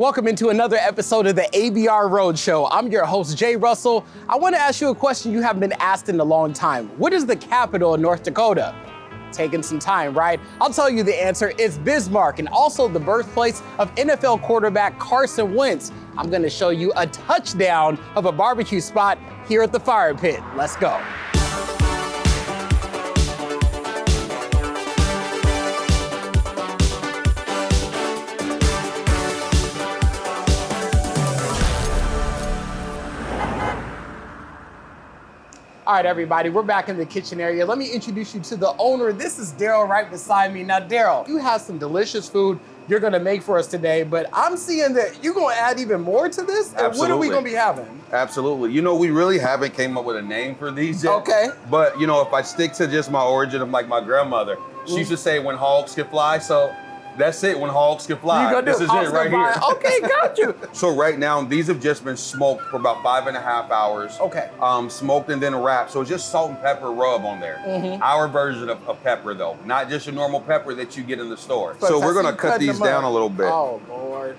Welcome into another episode of the ABR Roadshow. I'm your host, Jay Russell. I want to ask you a question you haven't been asked in a long time. What is the capital of North Dakota? Taking some time, right? I'll tell you the answer. It's Bismarck, and also the birthplace of NFL quarterback Carson Wentz. I'm going to show you a touchdown of a barbecue spot here at the Firepit. Let's go. All right, everybody, we're back in the kitchen area. Let me introduce you to the owner. This is Daryl right beside me. Now, Daryl, you have some delicious food you're gonna make for us today, but I'm seeing that you're gonna add even more to this. Absolutely. What are we gonna be having? Absolutely. You know, we really haven't came up with a name for these yet. Okay. But, you know, if I stick to just my origin of like my grandmother, she used to say when hogs can fly. So that's it, when hogs can fly. This is it right here. Okay, got you. So right now, these have just been smoked for about 5.5 hours. Okay. Smoked and then wrapped. So it's just salt and pepper rub on there. Our version of pepper though, not just a normal pepper that you get in the store. So we're gonna cut these down a little bit. Oh, Lord.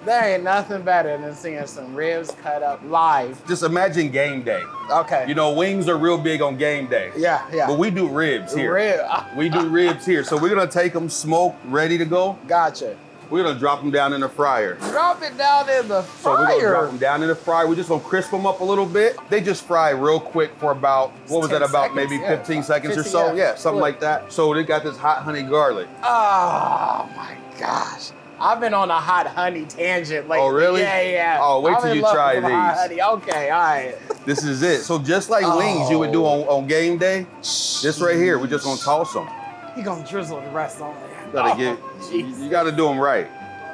There ain't nothing better than seeing some ribs cut up live. Just imagine game day. Okay. You know, wings are real big on game day. Yeah. But we do ribs here. Rib. We do ribs here. So we're gonna take them smoked, ready to go. Gotcha. We're gonna drop them down in the fryer. Drop it down in the fryer. So we're gonna drop them down in the fryer. We're just gonna crisp them up a little bit. They just fry real quick for about, what was that, about maybe 15 seconds or so? Yeah, something like that. So they got this hot honey garlic. Oh my gosh. I've been on a hot honey tangent lately. Oh, really? Yeah. Oh, wait till you try with some hot these. honey. Okay, all right. This is it. So just like wings you would do on game day, this right here, we're just gonna toss them. You gonna drizzle the rest on there. You gotta do them right.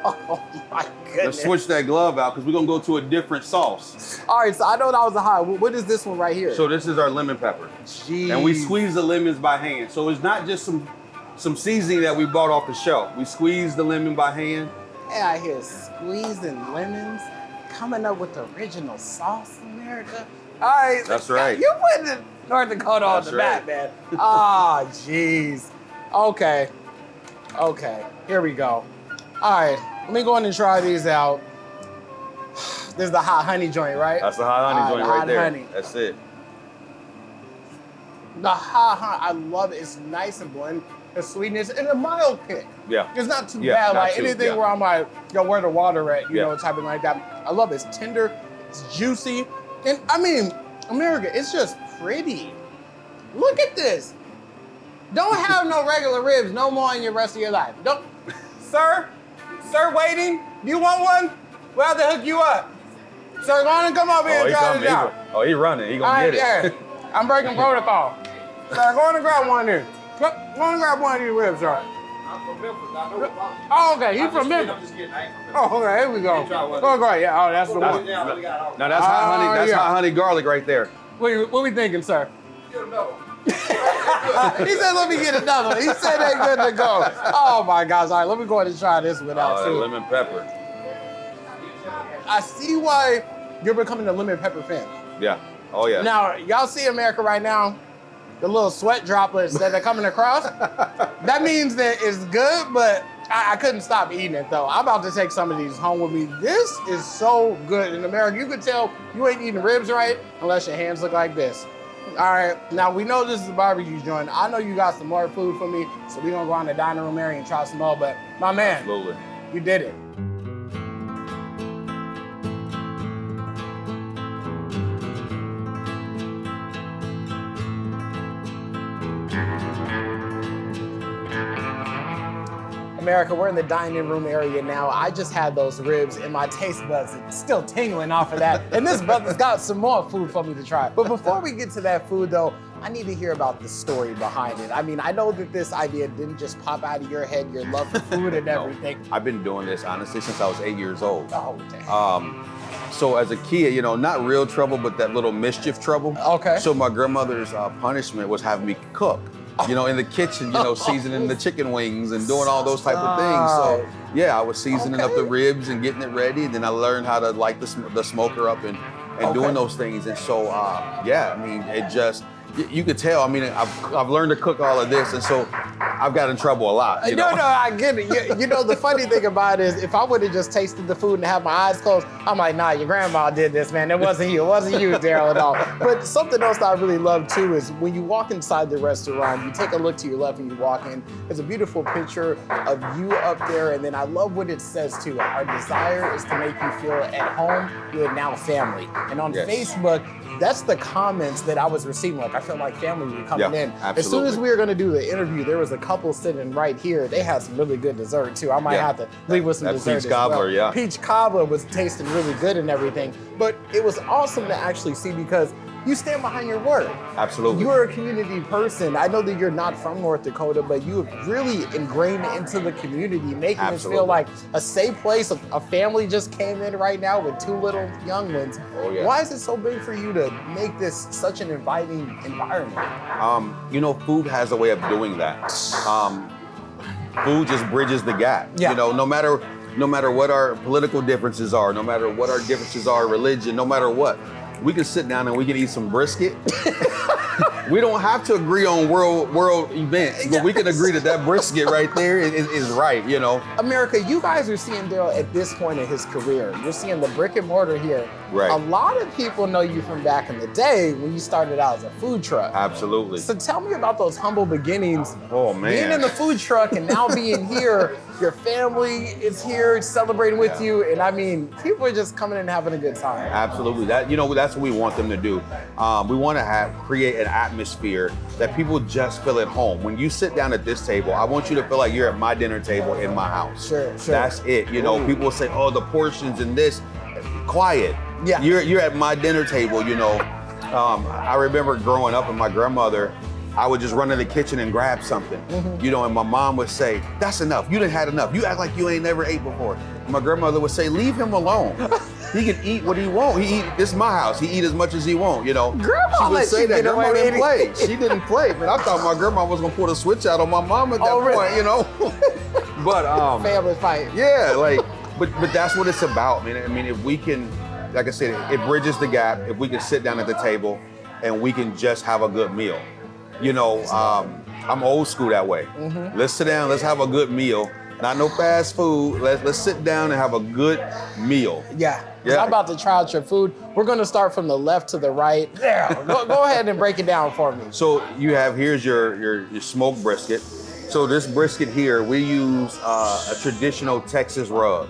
Oh my goodness. Let's switch that glove out because we're gonna go to a different sauce. All right, so I know that was a hot. What is this one right here? So this is our lemon pepper. Jeez. And we squeeze the lemons by hand. So it's not just some seasoning that we bought off the shelf. We squeeze the lemon by hand. Yeah, I hear squeezing lemons, coming up with the original sauce, America. All right. That's right. You putting North Dakota on the map, man. Ah, jeez. Okay. Here we go. All right, let me go in and try these out. This is the hot honey joint, right? That's the hot honey joint right there. Honey. That's it. The hot honey, I love it. It's nice and bland. The sweetness and a mild kick. Yeah. It's not too bad. Not Like too, anything where I'm like, yo, where the water at? You know, type of like that. I love it. It's tender, it's juicy. And I mean, America, it's just pretty. Look at this. Don't have no regular ribs no more in your rest of your life. Don't, sir, waiting. Do you want one? We'll have to hook you up. Sir, go on and come over here and try this out. Oh, he running. He gonna get it. I'm breaking protocol. Sir, go on and grab one here. Go on and grab one of these ribs, sir. I'm from Memphis. I know about it. Oh, okay. He's from Memphis. I'm just kidding. I ain't from Memphis. Oh, okay. Here we go. Go, go. Yeah. Oh, that's the one. Now that's hot honey. That's hot honey garlic right there. What we thinking, sir? Get another one. He said, let me get another one. He said they good to go. Oh my gosh. All right, let me go ahead and try this one out Oh, too. lemon pepper. I see why you're becoming a lemon pepper fan. Yeah. Oh yeah. Now, y'all see America right now, the little sweat droplets that are coming across. That means that it's good, but I couldn't stop eating it though. I'm about to take some of these home with me. This is so good. In America, you could tell you ain't eating ribs right unless your hands look like this. All right, now we know this is a barbecue joint. I know you got some more food for me, so we're gonna go on the dining room area and try some more, but my man, Absolutely. you did it. America, we're in the dining room area now. I just had those ribs and my taste buds are still tingling off of that. And this brother's got some more food for me to try. But before we get to that food though, I need to hear about the story behind it. I mean, I know that this idea didn't just pop out of your head, your love for food and everything. I've been doing this honestly since I was 8 years old. Oh, damn. So as a kid, you know, not real trouble, but that little mischief trouble. Okay. So my grandmother's punishment was having me cook. You know, in the kitchen, you know, seasoning the chicken wings and doing all those type of things. So yeah, I was seasoning up the ribs and getting it ready. And then I learned how to light the smoker up and doing those things. And so, yeah, I mean, it just, you could tell, I mean, I've learned to cook all of this. And so I've got in trouble a lot. You know? No, I get it. You know, the funny thing about it is if I would have just tasted the food and had my eyes closed, I'm like, nah, your grandma did this, man. It wasn't you. It wasn't you, Daryl, at all. But something else that I really love, too, is when you walk inside the restaurant, you take a look to your left and you walk in, there's a beautiful picture of you up there. And then I love what it says, too. Our desire is to make you feel at home. You're now family. And on Facebook, that's the comments that I was receiving. Like, I felt like family were coming in. Absolutely. As soon as we were going to do the interview, there was a couple sitting right here. They had some really good dessert, too. I might have to leave with some that dessert peach as cobbler, well. Peach cobbler was tasting really good and everything. But it was awesome to actually see because you stand behind your word. Absolutely. You're a community person. I know that you're not from North Dakota, but you have really ingrained into the community, making us feel like a safe place. A family just came in right now with 2 little young ones. Oh, yeah. Why is it so big for you to make this such an inviting environment? You know, food has a way of doing that. Food just bridges the gap. Yeah. You know, no matter what our political differences are, no matter what our differences are, religion, no matter what, we can sit down and we can eat some brisket. We don't have to agree on world events, but we can agree that that brisket right there is right, you know. America, you guys are seeing Daryl at this point in his career. You're seeing the brick and mortar here. Right. A lot of people know you from back in the day when you started out as a food truck. Absolutely. So tell me about those humble beginnings. Oh, man. Being in the food truck and now being here, your family is here celebrating with you. And I mean, people are just coming in and having a good time. Absolutely. That's what we want them to do. We want to create an atmosphere that people just feel at home. When you sit down at this table, I want you to feel like you're at my dinner table in my house. Sure. That's it. You know, people say, oh, the portions and this. Quiet. Yeah. You're at my dinner table, you know. I remember growing up and my grandmother, I would just run in the kitchen and grab something, you know, and my mom would say, that's enough, you done had enough. You act like you ain't never ate before. And my grandmother would say, leave him alone. He can eat what he want. This is my house. He eat as much as he want, you know. Grandma she would say that. Grandma didn't play. She didn't play. Man, I thought my grandma was gonna pull the switch out on my mom at that point, you know. But family fight. Yeah, like, but that's what it's about, man. I mean, if we can, like I said, it bridges the gap. If we can sit down at the table and we can just have a good meal. You know, I'm old school that way. Let's sit down, let's have a good meal. Not no fast food. Let's sit down and have a good meal. Yeah. I'm about to try out your food. We're going to start from the left to the right. Yeah. Go ahead and break it down for me. So here's your smoked brisket. So this brisket here, we use a traditional Texas rub.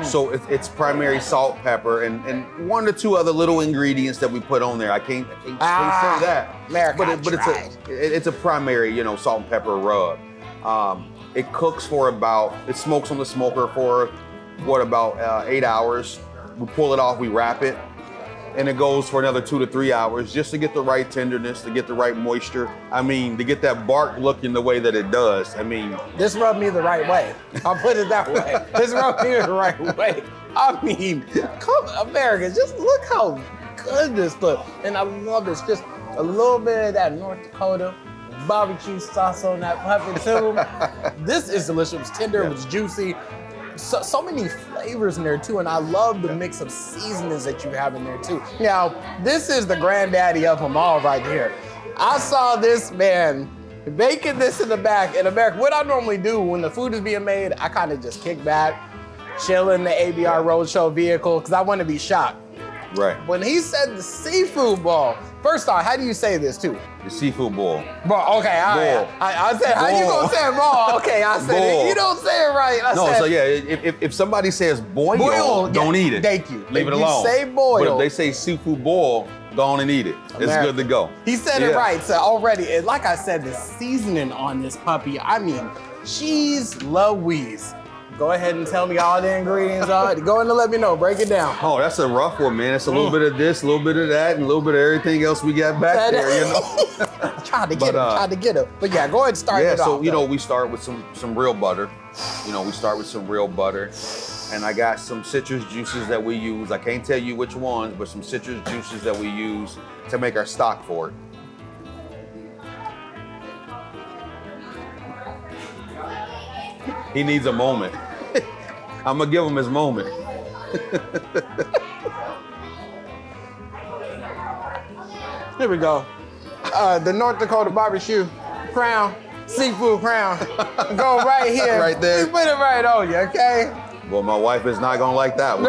So it's primary salt, pepper, and 1 or 2 other little ingredients that we put on there. I can't say that. America, but it's a primary, you know, salt and pepper rub. It cooks it smokes on the smoker for about 8 hours. We pull it off, we wrap it, and it goes for another 2 to 3 hours just to get the right tenderness, to get the right moisture. I mean, to get that bark looking the way that it does. I mean, this rubbed me the right way. I'll put it that way. This rubbed me the right way. I mean, come America, just look how good this looks. And I love this. Just a little bit of that North Dakota barbecue sauce on that puppet too. This is delicious. It was tender, it was juicy. So many flavors in there too, and I love the mix of seasonings that you have in there too. Now, this is the granddaddy of them all right here. I saw this man baking this in the back. In America, what I normally do when the food is being made, I kind of just kick back, chill in the ABR Roadshow vehicle, because I want to be shocked. right. When he said the seafood ball, first off, how do you say this too? The seafood boil. Ball, okay, I said, how you gonna say ball? Okay, I said it. You don't say it right. If somebody says boil, don't eat it. Thank you. Leave it If alone. You say boil. But if they say seafood boil, go on and eat it. It's good to go. He said it right. So already, and like I said, the seasoning on this puppy, I mean, cheese Louise. Go ahead and tell me all the ingredients are. Go ahead and let me know. Break it down. Oh, that's a rough one, man. It's a little bit of this, a little bit of that, and a little bit of everything else we got back there, you know? Tried to get him. But yeah, go ahead and start it off. So, you know, we start with some real butter. You know, we start with some real butter. And I got some citrus juices that we use. I can't tell you which ones, but some citrus juices that we use to make our stock for it. He needs a moment. I'm gonna give him his moment. Here we go. The North Dakota barbecue crown. seafood crown. Go right here. Right there. We put it right on you, okay? Well, my wife is not gonna like that one.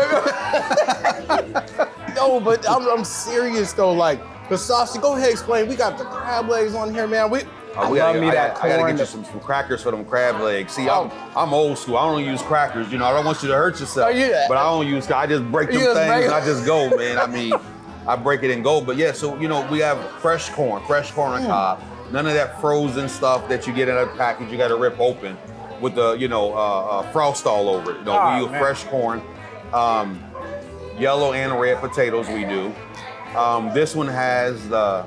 No, but I'm serious though. Like the sausage. Go ahead, explain. We got the crab legs on here, man. I love me that corn. I gotta get you some crackers for them crab legs. See, I'm old school. I don't use crackers. You know, I don't want you to hurt yourself. Oh, yeah. But I don't use. I just break them things and I just go, man. I mean, I break it and go. But yeah, so you know, we have fresh corn on cob. None of that frozen stuff that you get in a package. You got to rip open with the frost all over it. You know, we use fresh corn, yellow and red potatoes. We do. This one has the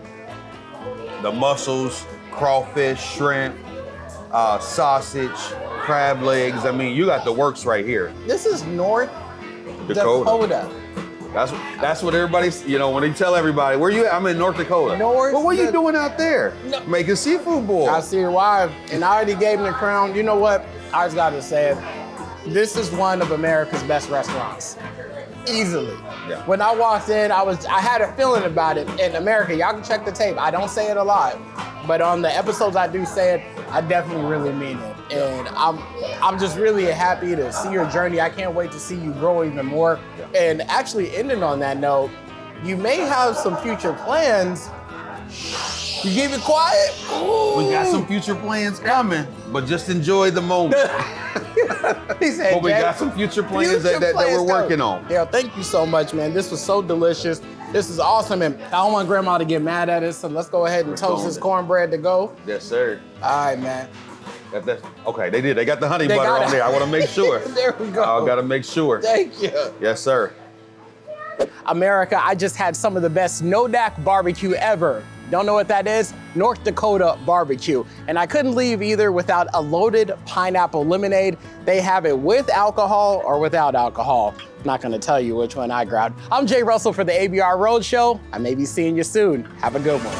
mussels, crawfish, shrimp, sausage, crab legs. I mean, you got the works right here. This is North Dakota. That's what everybody's, you know, when they tell everybody, where you at? I'm in North Dakota. But what are you doing out there? No. Making seafood boil. I see why. And I already gave him the crown. You know what? I just got to say it. This is one of America's best restaurants. Easily. Yeah. When I walked in, I had a feeling about it. In America, y'all can check the tape. I don't say it a lot, but on the episodes I do say it, I definitely really mean it. And I'm just really happy to see your journey. I can't wait to see you grow even more. And actually ending on that note, you may have some future plans. You keep it quiet? Ooh. We got some future plans coming, but just enjoy the moment. He said, but we got some future plans that we're working on. Yeah, thank you so much, man. This was so delicious. This is awesome, and I don't want Grandma to get mad at us, so let's go ahead and toast this cornbread to go. Yes, sir. All right, man. Okay, they did. They got the honey butter on there. I want to make sure. There we go. I got to make sure. Thank you. Yes, sir. America, I just had some of the best no-dac barbecue ever. Don't know what that is? North Dakota barbecue. And I couldn't leave either without a loaded pineapple lemonade. They have it with alcohol or without alcohol. I'm not gonna tell you which one I grabbed. I'm Jay Russell for the ABR Roadshow. I may be seeing you soon. Have a good one.